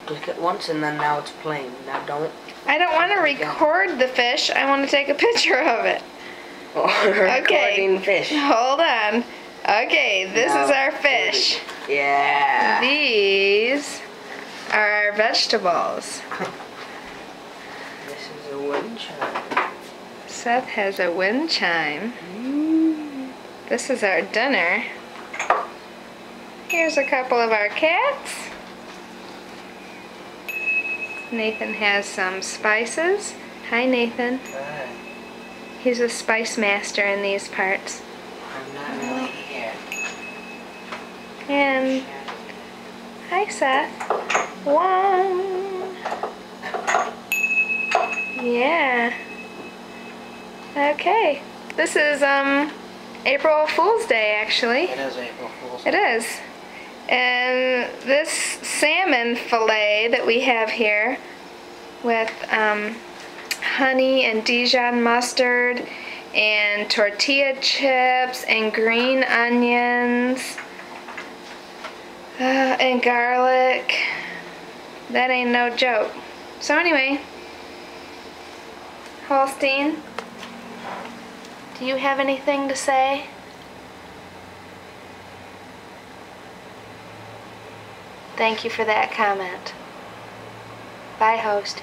Click it once and then now it's playing. Now don't. I don't want to record the fish. I want to take a picture of it. Recording fish. Hold on. Okay, this is our fish. Yeah. These are our vegetables. This is a wind chime. Seth has a wind chime. This is our dinner. Here's a couple of our cats. Nathan has some spices. Hi, Nathan. Hi. He's a spice master in these parts. I'm not really here. And hi, Seth. One. Yeah. Okay. This is April Fool's Day, actually. It is April Fool's Day. It is. And this salmon fillet that we have here with honey and Dijon mustard and tortilla chips and green onions and garlic. That ain't no joke. So anyway, Holstein, do you have anything to say? Thank you for that comment. Bye, host.